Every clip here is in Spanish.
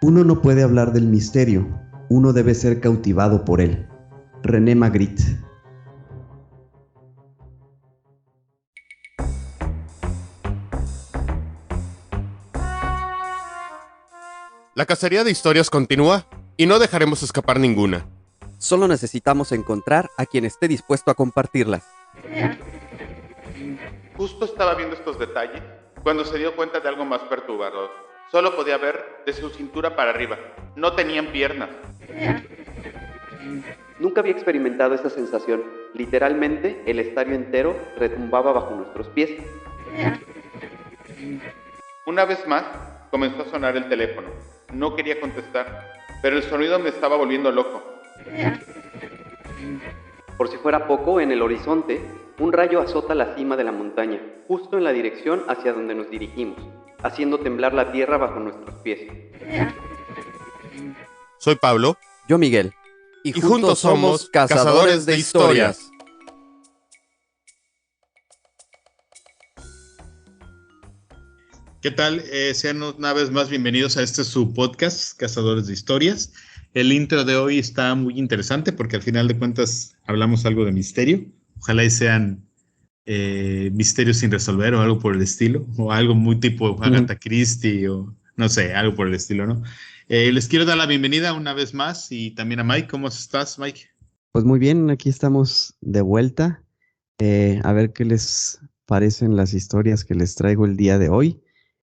Uno no puede hablar del misterio, uno debe ser cautivado por él. René Magritte. La cacería de historias continúa y no dejaremos escapar ninguna. Solo necesitamos encontrar a quien esté dispuesto a compartirlas. Justo estaba viendo estos detalles cuando se dio cuenta de algo más perturbador. Solo podía ver de su cintura para arriba. No tenían piernas. Nunca había experimentado esa sensación. Literalmente, el estadio entero retumbaba bajo nuestros pies. Una vez más, comenzó a sonar el teléfono. No quería contestar, pero el sonido me estaba volviendo loco. Por si fuera poco, en el horizonte, un rayo azota la cima de la montaña, justo en la dirección hacia donde nos dirigimos, haciendo temblar la tierra bajo nuestros pies. Soy Pablo. Yo, Miguel. Y juntos somos Cazadores de Historias. ¿Qué tal? Sean una vez más bienvenidos a este su podcast, Cazadores de Historias. El intro de hoy está muy interesante porque al final de cuentas hablamos algo de misterio. Ojalá y sean misterios sin resolver o algo por el estilo, o algo muy tipo Agatha Christie o no sé, algo por el estilo, ¿no? Les quiero dar la bienvenida una vez más y también a Mike. ¿Cómo estás, Mike? Pues muy bien, aquí estamos de vuelta. A ver qué les parecen las historias que les traigo el día de hoy.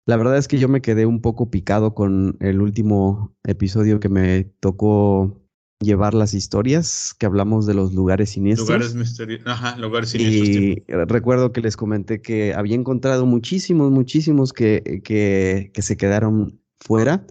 La verdad es que yo me quedé un poco picado con el último episodio que me tocó llevar las historias, que hablamos de los lugares siniestros. Lugares misteriosos. Ajá, lugares siniestros. Y recuerdo que les comenté que había encontrado muchísimos que se quedaron fuera.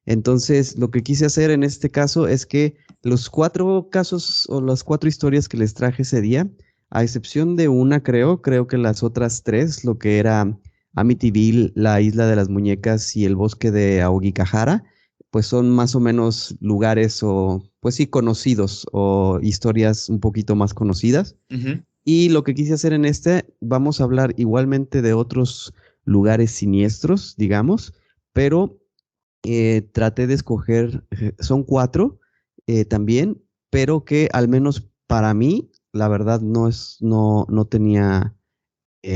Entonces, lo que quise hacer en este caso es que los 4 casos o las 4 historias que les traje ese día, a excepción de una creo que las otras 3, lo que era Amityville, la Isla de las Muñecas y el Bosque de Aokigahara, pues son más o menos lugares o, pues sí, conocidos o historias un poquito más conocidas. Uh-huh. Y lo que quise hacer en vamos a hablar igualmente de otros lugares siniestros, digamos, pero traté de escoger, son 4 también, pero que al menos para mí, la verdad no tenía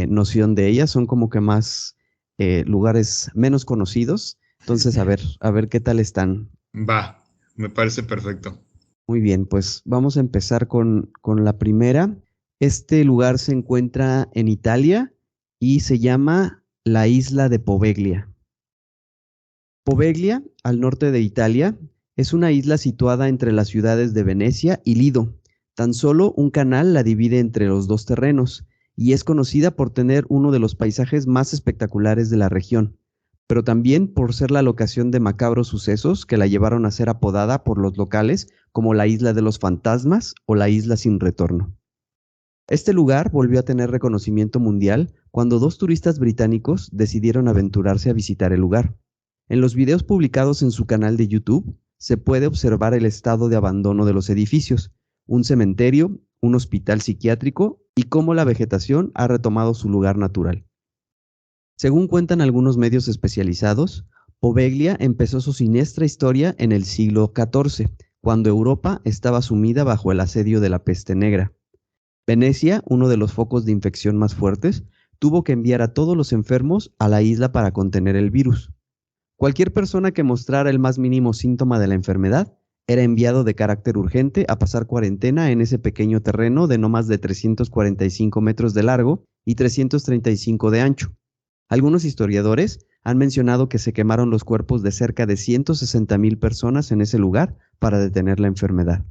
noción de ellas, son como que más lugares menos conocidos. Entonces, a ver qué tal están. Va, me parece perfecto. Muy bien, pues vamos a empezar con la primera. Este lugar se encuentra en Italia y se llama la isla de Poveglia. Poveglia, al norte de Italia, es una isla situada entre las ciudades de Venecia y Lido. Tan solo un canal la divide entre los dos terrenos y es conocida por tener uno de los paisajes más espectaculares de la región, pero también por ser la locación de macabros sucesos que la llevaron a ser apodada por los locales como la Isla de los Fantasmas o la Isla sin Retorno. Este lugar volvió a tener reconocimiento mundial cuando 2 turistas británicos decidieron aventurarse a visitar el lugar. En los videos publicados en su canal de YouTube se puede observar el estado de abandono de los edificios, un cementerio, un hospital psiquiátrico y cómo la vegetación ha retomado su lugar natural. Según cuentan algunos medios especializados, Poveglia empezó su siniestra historia en el siglo XIV, cuando Europa estaba sumida bajo el asedio de la peste negra. Venecia, uno de los focos de infección más fuertes, tuvo que enviar a todos los enfermos a la isla para contener el virus. Cualquier persona que mostrara el más mínimo síntoma de la enfermedad era enviado de carácter urgente a pasar cuarentena en ese pequeño terreno de no más de 345 metros de largo y 335 de ancho. Algunos historiadores han mencionado que se quemaron los cuerpos de cerca de 160,000 personas en ese lugar para detener la enfermedad.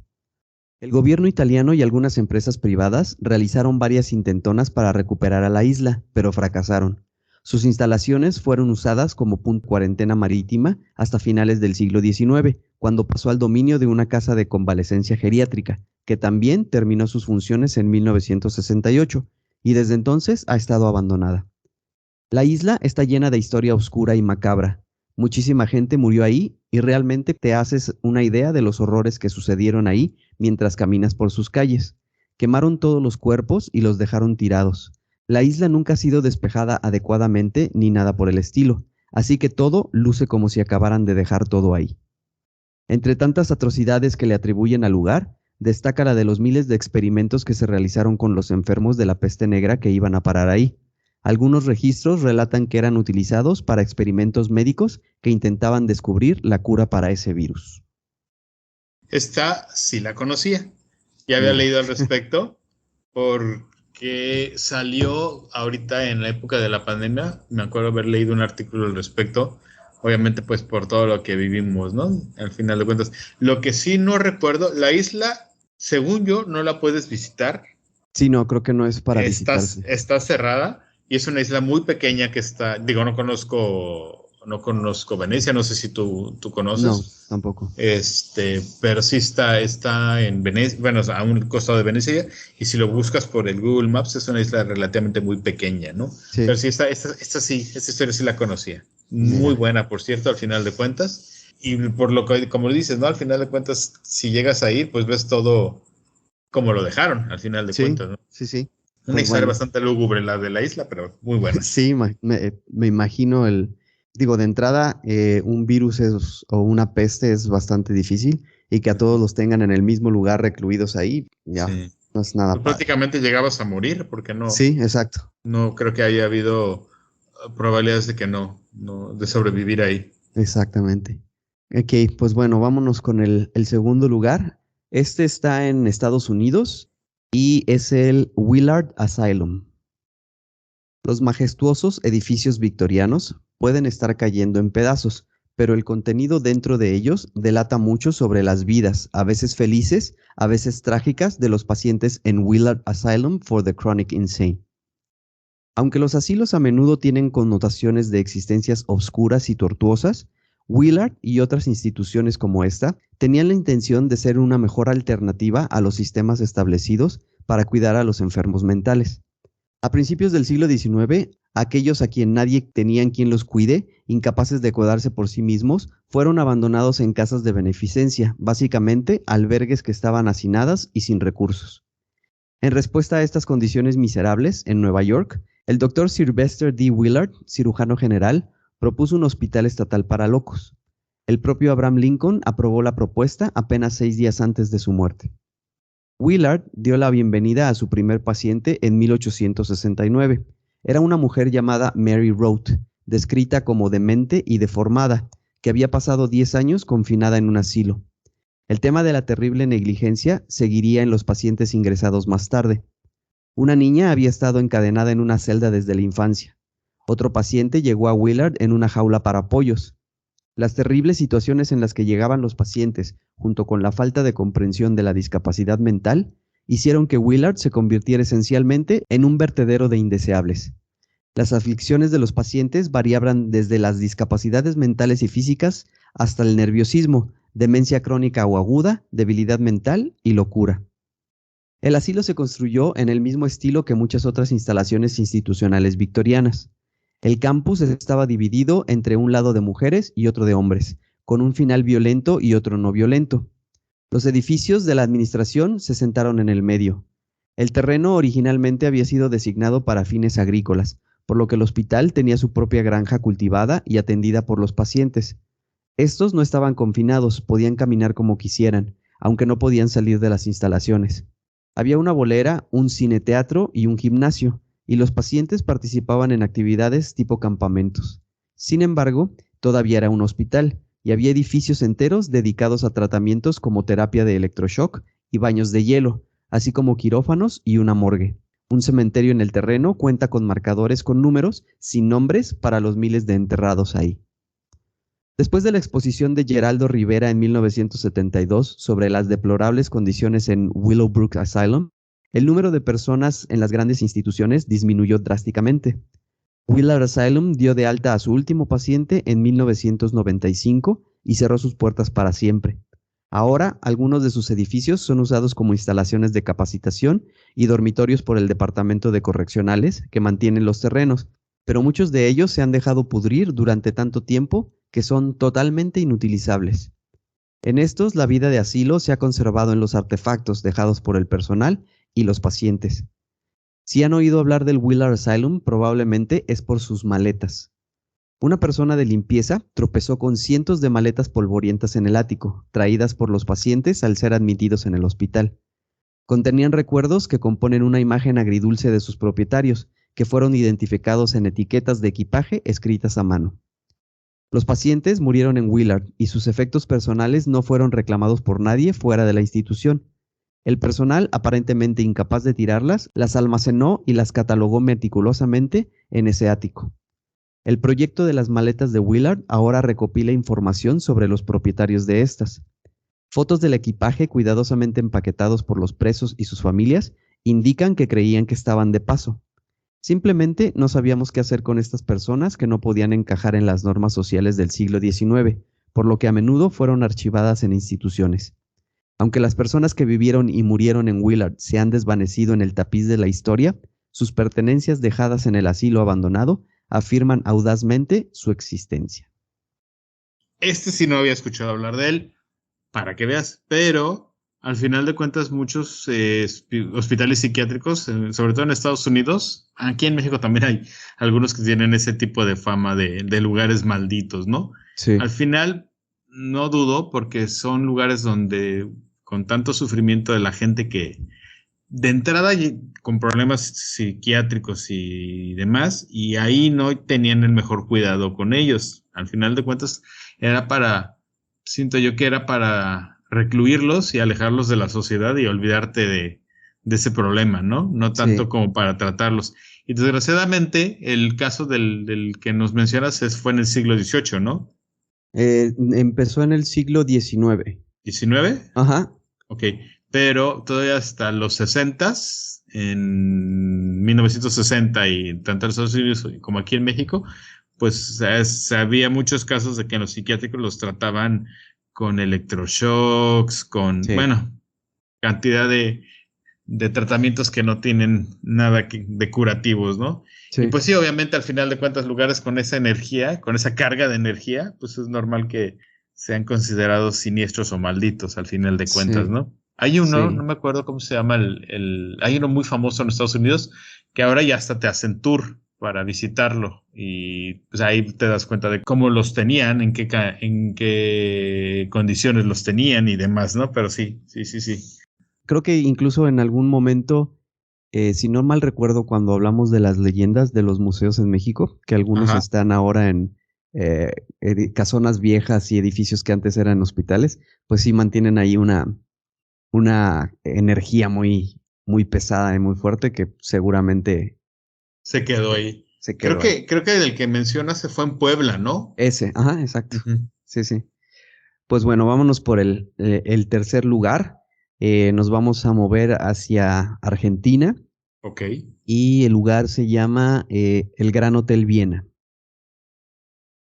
El gobierno italiano y algunas empresas privadas realizaron varias intentonas para recuperar a la isla, pero fracasaron. Sus instalaciones fueron usadas como punto de cuarentena marítima hasta finales del siglo XIX, cuando pasó al dominio de una casa de convalecencia geriátrica, que también terminó sus funciones en 1968, y desde entonces ha estado abandonada. La isla está llena de historia oscura y macabra. Muchísima gente murió ahí y realmente te haces una idea de los horrores que sucedieron ahí mientras caminas por sus calles. Quemaron todos los cuerpos y los dejaron tirados. La isla nunca ha sido despejada adecuadamente ni nada por el estilo, así que todo luce como si acabaran de dejar todo ahí. Entre tantas atrocidades que le atribuyen al lugar, destaca la de los miles de experimentos que se realizaron con los enfermos de la peste negra que iban a parar ahí. Algunos registros relatan que eran utilizados para experimentos médicos que intentaban descubrir la cura para ese virus. Esta sí la conocía. Ya había leído al respecto porque salió ahorita en la época de la pandemia. Me acuerdo haber leído un artículo al respecto. Obviamente pues por todo lo que vivimos, ¿no? Al final de cuentas. Lo que sí no recuerdo, la isla, según yo, no la puedes visitar. Sí, no, creo que no es para visitarse. Está cerrada y es una isla muy pequeña que está, digo, no conozco Venecia, no sé si tú conoces. No, tampoco. Pero sí está en Venecia, bueno, a un costado de Venecia, y si lo buscas por el Google Maps es una isla relativamente muy pequeña, ¿no? Sí. Pero sí, esta historia sí la conocía. Muy buena, por cierto, al final de cuentas. Y por lo que, como dices, ¿no? Al final de cuentas, si llegas a ir, pues ves todo como lo dejaron, al final de cuentas, ¿no? Sí. Una historia bastante lúgubre la de la isla, pero muy buena. Sí, me imagino de entrada, un virus o una peste es bastante difícil, y que a todos los tengan en el mismo lugar recluidos ahí, ya no es nada. Pues prácticamente llegabas a morir, porque no. Sí, exacto. No creo que haya habido probabilidades de que de sobrevivir ahí. Exactamente. Ok, pues bueno, vámonos con el segundo lugar. Este está en Estados Unidos y es el Willard Asylum. Los majestuosos edificios victorianos pueden estar cayendo en pedazos, pero el contenido dentro de ellos delata mucho sobre las vidas, a veces felices, a veces trágicas, de los pacientes en Willard Asylum for the Chronic Insane. Aunque los asilos a menudo tienen connotaciones de existencias oscuras y tortuosas, Willard y otras instituciones como esta tenían la intención de ser una mejor alternativa a los sistemas establecidos para cuidar a los enfermos mentales. A principios del siglo XIX, aquellos a quien nadie tenía quien los cuide, incapaces de cuidarse por sí mismos, fueron abandonados en casas de beneficencia, básicamente albergues que estaban hacinadas y sin recursos. En respuesta a estas condiciones miserables, en Nueva York, el Dr. Sylvester D. Willard, cirujano general, propuso un hospital estatal para locos. El propio Abraham Lincoln aprobó la propuesta apenas 6 días antes de su muerte. Willard dio la bienvenida a su primer paciente en 1869. Era una mujer llamada Mary Roth, descrita como demente y deformada, que había pasado 10 años confinada en un asilo. El tema de la terrible negligencia seguiría en los pacientes ingresados más tarde. Una niña había estado encadenada en una celda desde la infancia. Otro paciente llegó a Willard en una jaula para pollos. Las terribles situaciones en las que llegaban los pacientes, junto con la falta de comprensión de la discapacidad mental, hicieron que Willard se convirtiera esencialmente en un vertedero de indeseables. Las aflicciones de los pacientes variaban desde las discapacidades mentales y físicas hasta el nerviosismo, demencia crónica o aguda, debilidad mental y locura. El asilo se construyó en el mismo estilo que muchas otras instalaciones institucionales victorianas. El campus estaba dividido entre un lado de mujeres y otro de hombres, con un final violento y otro no violento. Los edificios de la administración se sentaron en el medio. El terreno originalmente había sido designado para fines agrícolas, por lo que el hospital tenía su propia granja cultivada y atendida por los pacientes. Estos no estaban confinados, podían caminar como quisieran, aunque no podían salir de las instalaciones. Había una bolera, un cine-teatro y un gimnasio, y los pacientes participaban en actividades tipo campamentos. Sin embargo, todavía era un hospital, y había edificios enteros dedicados a tratamientos como terapia de electroshock y baños de hielo, así como quirófanos y una morgue. Un cementerio en el terreno cuenta con marcadores con números sin nombres para los miles de enterrados ahí. Después de la exposición de Geraldo Rivera en 1972 sobre las deplorables condiciones en Willowbrook Asylum, el número de personas en las grandes instituciones disminuyó drásticamente. Willard Asylum dio de alta a su último paciente en 1995 y cerró sus puertas para siempre. Ahora, algunos de sus edificios son usados como instalaciones de capacitación y dormitorios por el Departamento de Correccionales, que mantienen los terrenos, pero muchos de ellos se han dejado pudrir durante tanto tiempo que son totalmente inutilizables. En estos, la vida de asilo se ha conservado en los artefactos dejados por el personal y los pacientes. Si han oído hablar del Willard Asylum, probablemente es por sus maletas. Una persona de limpieza tropezó con cientos de maletas polvorientas en el ático, traídas por los pacientes al ser admitidos en el hospital. Contenían recuerdos que componen una imagen agridulce de sus propietarios, que fueron identificados en etiquetas de equipaje escritas a mano. Los pacientes murieron en Willard y sus efectos personales no fueron reclamados por nadie fuera de la institución. El personal, aparentemente incapaz de tirarlas, las almacenó y las catalogó meticulosamente en ese ático. El proyecto de las maletas de Willard ahora recopila información sobre los propietarios de estas. Fotos del equipaje cuidadosamente empaquetados por los presos y sus familias indican que creían que estaban de paso. Simplemente no sabíamos qué hacer con estas personas que no podían encajar en las normas sociales del siglo XIX, por lo que a menudo fueron archivadas en instituciones. Aunque las personas que vivieron y murieron en Willard se han desvanecido en el tapiz de la historia, sus pertenencias dejadas en el asilo abandonado afirman audazmente su existencia. Este sí no había escuchado hablar de él, para que veas, pero al final de cuentas muchos hospitales psiquiátricos, sobre todo en Estados Unidos, aquí en México también hay algunos que tienen ese tipo de fama de lugares malditos, ¿no? Sí. Al final no dudo porque son lugares donde con tanto sufrimiento de la gente que de entrada con problemas psiquiátricos y demás, y ahí no tenían el mejor cuidado con ellos. Al final de cuentas siento yo que era para recluirlos y alejarlos de la sociedad y olvidarte de ese problema, ¿no? No tanto como para tratarlos. Y desgraciadamente el caso del que nos mencionas fue en el siglo XVIII, ¿no? Empezó en el siglo XIX. ¿XIX? Ajá. Ok, pero todavía hasta los 60s, en 1960 y tanto en Estados Unidos como aquí en México, pues había muchos casos de que en los psiquiátricos los trataban con electroshocks, bueno, cantidad de tratamientos que no tienen nada de curativos, ¿no? Sí. Y pues sí, obviamente al final de cuentas lugares con esa energía, con esa carga de energía, pues es normal que sean considerados siniestros o malditos al final de cuentas, Sí. ¿no? Hay uno, Sí. no me acuerdo cómo se llama, hay uno muy famoso en Estados Unidos que ahora ya hasta te hacen tour para visitarlo y pues ahí te das cuenta de cómo los tenían, en qué condiciones los tenían y demás, ¿no? Pero sí. Creo que incluso en algún momento, si no mal recuerdo, cuando hablamos de las leyendas de los museos en México, que algunos están ahora en casonas viejas y edificios que antes eran hospitales, pues sí mantienen ahí una energía muy, muy pesada y muy fuerte que seguramente se quedó ahí. Creo que el que mencionas se fue en Puebla, ¿no? Ese, ajá, exacto. Sí. Pues bueno, vámonos por el tercer lugar. Nos vamos a mover hacia Argentina. Ok. Y el lugar se llama el Gran Hotel Viena.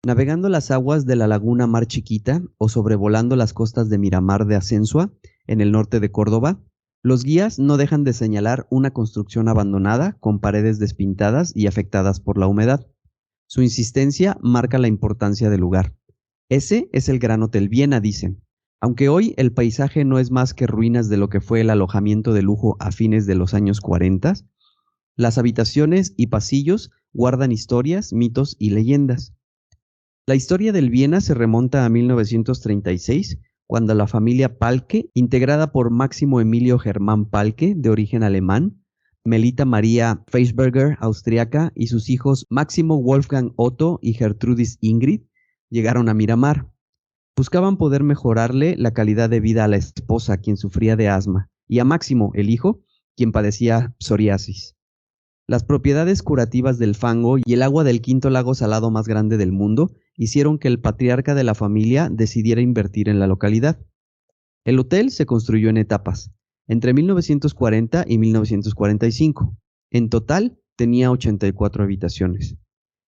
Navegando las aguas de la laguna Mar Chiquita o sobrevolando las costas de Miramar de Asensua, en el norte de Córdoba, los guías no dejan de señalar una construcción abandonada con paredes despintadas y afectadas por la humedad. Su insistencia marca la importancia del lugar. Ese es el Gran Hotel Viena, dicen. Aunque hoy el paisaje no es más que ruinas de lo que fue el alojamiento de lujo a fines de los años 40, las habitaciones y pasillos guardan historias, mitos y leyendas. La historia del Viena se remonta a 1936, cuando la familia Palke, integrada por Máximo Emilio Germán Palke, de origen alemán, Melita María Feischberger, austriaca, y sus hijos Máximo Wolfgang Otto y Gertrudis Ingrid, llegaron a Miramar. Buscaban poder mejorarle la calidad de vida a la esposa, quien sufría de asma, y a Máximo, el hijo, quien padecía psoriasis. Las propiedades curativas del fango y el agua del quinto lago salado más grande del mundo hicieron que el patriarca de la familia decidiera invertir en la localidad. El hotel se construyó en etapas, entre 1940 y 1945. En total, tenía 84 habitaciones.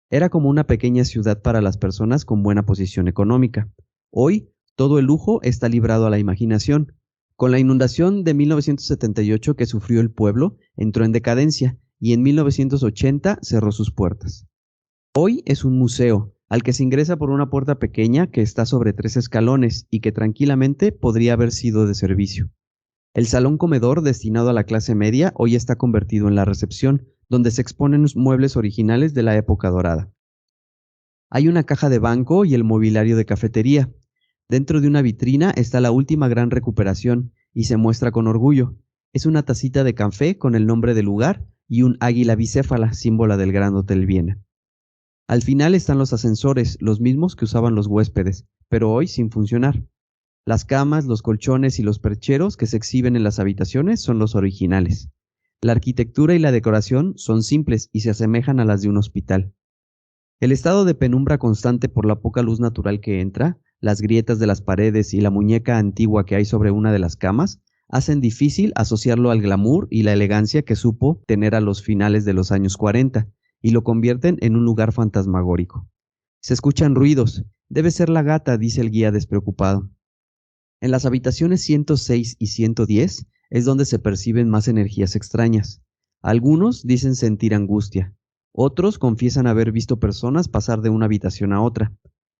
Era como una pequeña ciudad para las personas con buena posición económica. Hoy, todo el lujo está librado a la imaginación. Con la inundación de 1978 que sufrió el pueblo, entró en decadencia y en 1980 cerró sus puertas. Hoy es un museo, al que se ingresa por una puerta pequeña que está sobre 3 escalones y que tranquilamente podría haber sido de servicio. El salón comedor destinado a la clase media hoy está convertido en la recepción, donde se exponen muebles originales de la época dorada. Hay una caja de banco y el mobiliario de cafetería. Dentro de una vitrina está la última gran recuperación y se muestra con orgullo. Es una tacita de café con el nombre del lugar y un águila bicéfala, símbolo del Gran Hotel Viena. Al final están los ascensores, los mismos que usaban los huéspedes, pero hoy sin funcionar. Las camas, los colchones y los percheros que se exhiben en las habitaciones son los originales. La arquitectura y la decoración son simples y se asemejan a las de un hospital. El estado de penumbra constante por la poca luz natural que entra, las grietas de las paredes y la muñeca antigua que hay sobre una de las camas, hacen difícil asociarlo al glamour y la elegancia que supo tener a los finales de los años 40, y lo convierten en un lugar fantasmagórico. Se escuchan ruidos. Debe ser la gata, dice el guía despreocupado. En las habitaciones 106 y 110 es donde se perciben más energías extrañas. Algunos dicen sentir angustia. Otros confiesan haber visto personas pasar de una habitación a otra.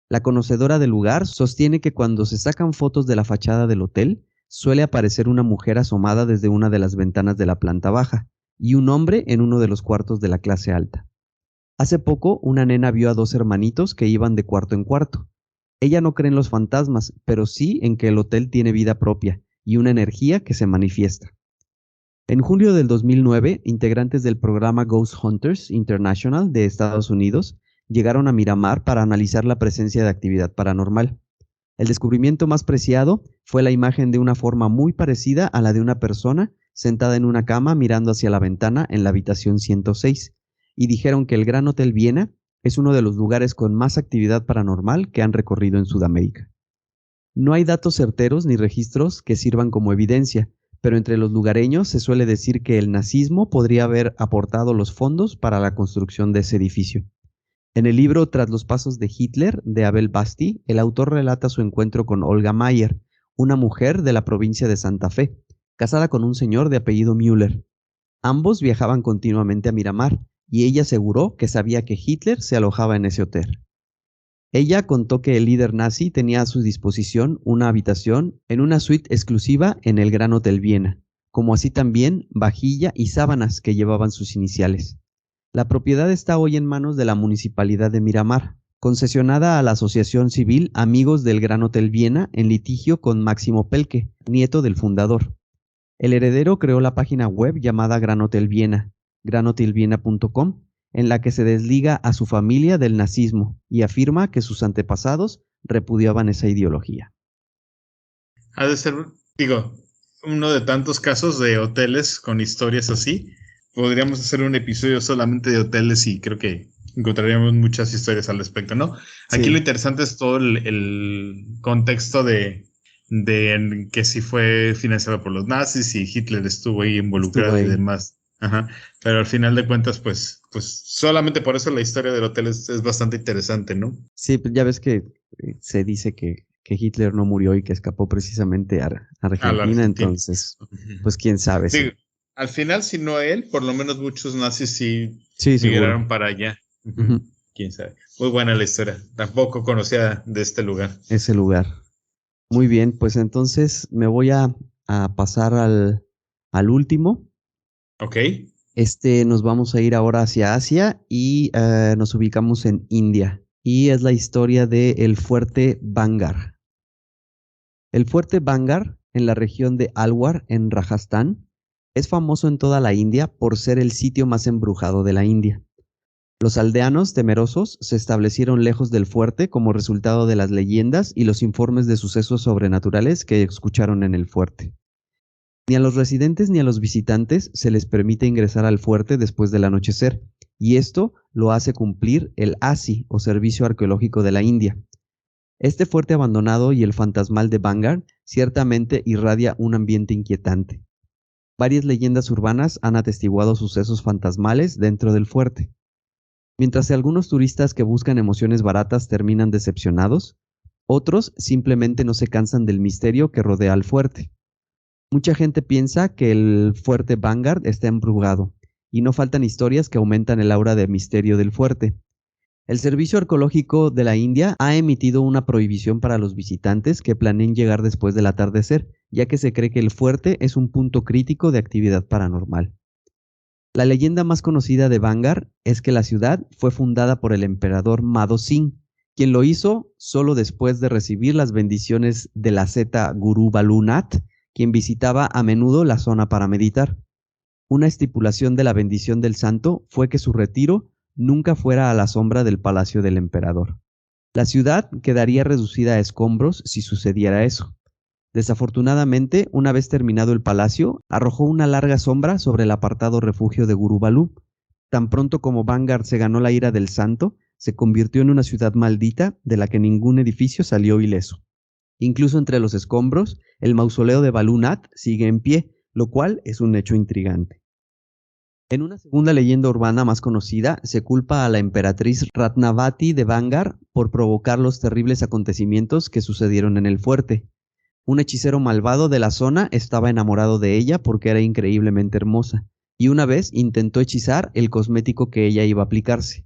La conocedora del lugar sostiene que cuando se sacan fotos de la fachada del hotel, suele aparecer una mujer asomada desde una de las ventanas de la planta baja y un hombre en uno de los cuartos de la clase alta. Hace poco, una nena vio a 2 hermanitos que iban de cuarto en cuarto. Ella no cree en los fantasmas, pero sí en que el hotel tiene vida propia y una energía que se manifiesta. En julio del 2009, integrantes del programa Ghost Hunters International de Estados Unidos llegaron a Miramar para analizar la presencia de actividad paranormal. El descubrimiento más preciado fue la imagen de una forma muy parecida a la de una persona sentada en una cama mirando hacia la ventana en la habitación 106, y dijeron que el Gran Hotel Viena es uno de los lugares con más actividad paranormal que han recorrido en Sudamérica. No hay datos certeros ni registros que sirvan como evidencia, pero entre los lugareños se suele decir que el nazismo podría haber aportado los fondos para la construcción de ese edificio. En el libro Tras los pasos de Hitler, de Abel Basti, el autor relata su encuentro con Olga Mayer, una mujer de la provincia de Santa Fe, casada con un señor de apellido Müller. Ambos viajaban continuamente a Miramar, y ella aseguró que sabía que Hitler se alojaba en ese hotel. Ella contó que el líder nazi tenía a su disposición una habitación en una suite exclusiva en el Gran Hotel Viena, como así también vajilla y sábanas que llevaban sus iniciales. La propiedad está hoy en manos de la Municipalidad de Miramar, concesionada a la Asociación Civil Amigos del Gran Hotel Viena en litigio con Máximo Pelke, nieto del fundador. El heredero creó la página web llamada Gran Hotel Viena, granhotelviena.com, en la que se desliga a su familia del nazismo y afirma que sus antepasados repudiaban esa ideología. Ha de ser, uno de tantos casos de hoteles con historias así. Podríamos hacer un episodio solamente de hoteles y creo que encontraríamos muchas historias al respecto, ¿no? Aquí sí. Lo interesante es todo el contexto de que si fue financiado por los nazis y Hitler estuvo ahí involucrado y demás. Ajá. Pero al final de cuentas, pues solamente por eso la historia del hotel es bastante interesante, ¿no? Sí, ya ves que se dice que Hitler no murió y que escapó precisamente a Argentina, entonces, pues quién sabe. Sí. Al final, si no él, por lo menos muchos nazis sí migraron para allá. Uh-huh. Quién sabe. Muy buena la historia. Tampoco conocía de este lugar. Ese lugar. Muy bien, pues entonces me voy a pasar al último. Ok. Nos vamos a ir ahora hacia Asia y nos ubicamos en India. Y es la historia del fuerte Bangar. El fuerte Bangar, en la región de Alwar, en Rajasthan, es famoso en toda la India por ser el sitio más embrujado de la India. Los aldeanos temerosos se establecieron lejos del fuerte como resultado de las leyendas y los informes de sucesos sobrenaturales que escucharon en el fuerte. Ni a los residentes ni a los visitantes se les permite ingresar al fuerte después del anochecer, y esto lo hace cumplir el ASI, o Servicio Arqueológico de la India. Este fuerte abandonado y el fantasmal de Bangar ciertamente irradia un ambiente inquietante. Varias leyendas urbanas han atestiguado sucesos fantasmales dentro del fuerte. Mientras que algunos turistas que buscan emociones baratas terminan decepcionados, otros simplemente no se cansan del misterio que rodea al fuerte. Mucha gente piensa que el fuerte Bangar está embrujado, y no faltan historias que aumentan el aura de misterio del fuerte. El Servicio Arqueológico de la India ha emitido una prohibición para los visitantes que planeen llegar después del atardecer, ya que se cree que el fuerte es un punto crítico de actividad paranormal. La leyenda más conocida de Bangar es que la ciudad fue fundada por el emperador Madho Singh, quien lo hizo solo después de recibir las bendiciones del asceta Guru Balu Nath, quien visitaba a menudo la zona para meditar. Una estipulación de la bendición del santo fue que su retiro nunca fuera a la sombra del palacio del emperador. La ciudad quedaría reducida a escombros si sucediera eso. Desafortunadamente, una vez terminado el palacio, arrojó una larga sombra sobre el apartado refugio de Guru Balu. Tan pronto como Bangar se ganó la ira del santo, se convirtió en una ciudad maldita de la que ningún edificio salió ileso. Incluso entre los escombros, el mausoleo de Balu Nath sigue en pie, lo cual es un hecho intrigante. En una segunda leyenda urbana más conocida, se culpa a la emperatriz Ratnavati de Bangar por provocar los terribles acontecimientos que sucedieron en el fuerte. Un hechicero malvado de la zona estaba enamorado de ella porque era increíblemente hermosa, y una vez intentó hechizar el cosmético que ella iba a aplicarse.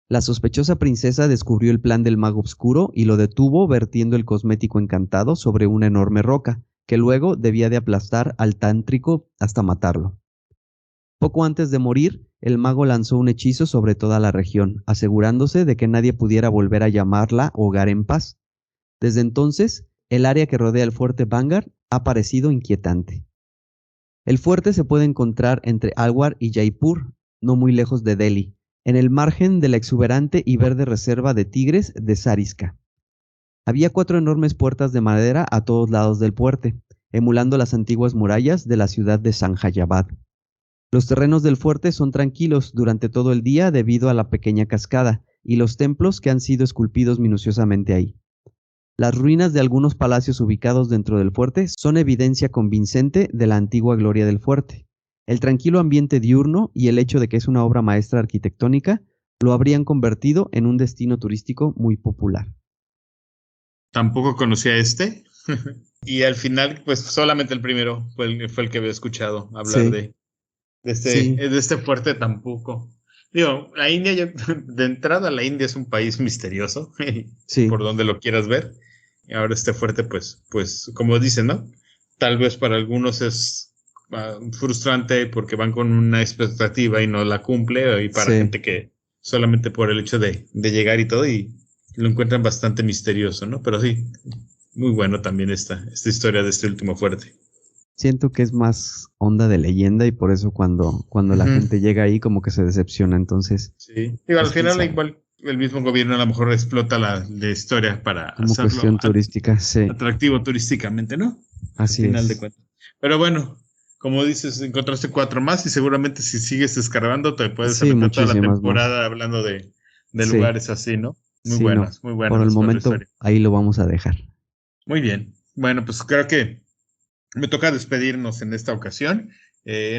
La sospechosa princesa descubrió el plan del mago oscuro y lo detuvo vertiendo el cosmético encantado sobre una enorme roca, que luego debía de aplastar al tántrico hasta matarlo. Poco antes de morir, el mago lanzó un hechizo sobre toda la región, asegurándose de que nadie pudiera volver a llamarla hogar en paz. Desde entonces, el área que rodea el fuerte Bangar ha parecido inquietante. El fuerte se puede encontrar entre Alwar y Jaipur, no muy lejos de Delhi, en el margen de la exuberante y verde reserva de tigres de Sariska. Había 4 enormes puertas de madera a todos lados del fuerte, emulando las antiguas murallas de la ciudad de Sanjayabad. Los terrenos del fuerte son tranquilos durante todo el día debido a la pequeña cascada y los templos que han sido esculpidos minuciosamente ahí. Las ruinas de algunos palacios ubicados dentro del fuerte son evidencia convincente de la antigua gloria del fuerte. El tranquilo ambiente diurno y el hecho de que es una obra maestra arquitectónica lo habrían convertido en un destino turístico muy popular. Tampoco conocía este. Y al final, pues solamente el primero fue el que había escuchado hablar de este fuerte tampoco. Digo, la India, de entrada la India es un país misterioso, por donde lo quieras ver. Y ahora este fuerte, pues como dicen, ¿no? Tal vez para algunos es frustrante porque van con una expectativa y no la cumple, y para gente que solamente por el hecho de llegar y todo, y lo encuentran bastante misterioso, ¿no? Pero sí, muy bueno también esta historia de este último fuerte. Siento que es más onda de leyenda y por eso cuando la gente llega ahí como que se decepciona, entonces... Sí, digo, al final igual el mismo gobierno a lo mejor explota la historia para como hacerlo cuestión turística, atractivo turísticamente, ¿no? Así al final es. De cuentas. Pero bueno, como dices, encontraste 4 más y seguramente si sigues escarbando te puedes aventar toda la temporada más. Hablando de lugares así, ¿no? Muy buenas. Por el momento ahí lo vamos a dejar. Muy bien. Bueno, pues creo que me toca despedirnos en esta ocasión,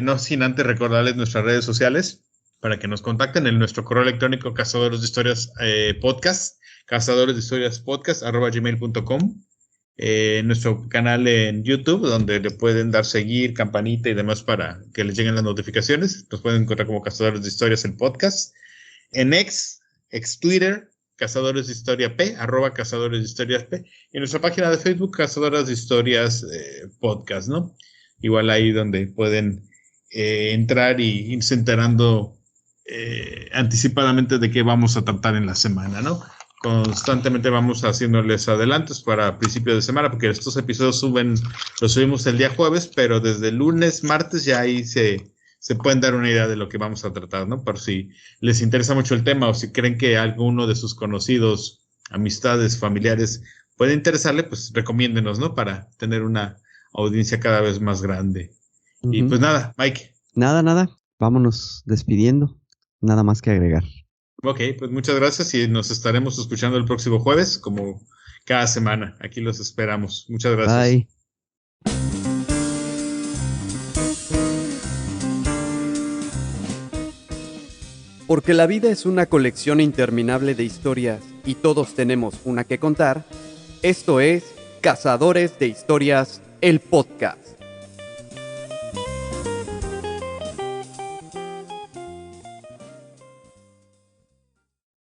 no sin antes recordarles nuestras redes sociales para que nos contacten en nuestro correo electrónico cazadores_de_historias_podcast@gmail.com, nuestro canal en YouTube donde le pueden dar seguir, campanita y demás para que les lleguen las notificaciones. Nos pueden encontrar como Cazadores de Historias el podcast. En ex Twitter, Cazadores de Historia P, @Cazadores de Historias P, y nuestra página de Facebook, Cazadores de Historias Podcast, ¿no? Igual ahí donde pueden entrar y irse enterando anticipadamente de qué vamos a tratar en la semana, ¿no? Constantemente vamos haciéndoles adelantos para principios de semana, porque estos episodios los subimos el día jueves, pero desde lunes, martes ya ahí se pueden dar una idea de lo que vamos a tratar, ¿no? Por si les interesa mucho el tema o si creen que alguno de sus conocidos, amistades, familiares puede interesarle, pues recomiéndenos, ¿no? Para tener una audiencia cada vez más grande. Y pues nada, Mike. Nada. Vámonos despidiendo. Nada más que agregar. Ok, pues muchas gracias y nos estaremos escuchando el próximo jueves, como cada semana. Aquí los esperamos. Muchas gracias. Bye. Porque la vida es una colección interminable de historias y todos tenemos una que contar, esto es Cazadores de Historias, el podcast.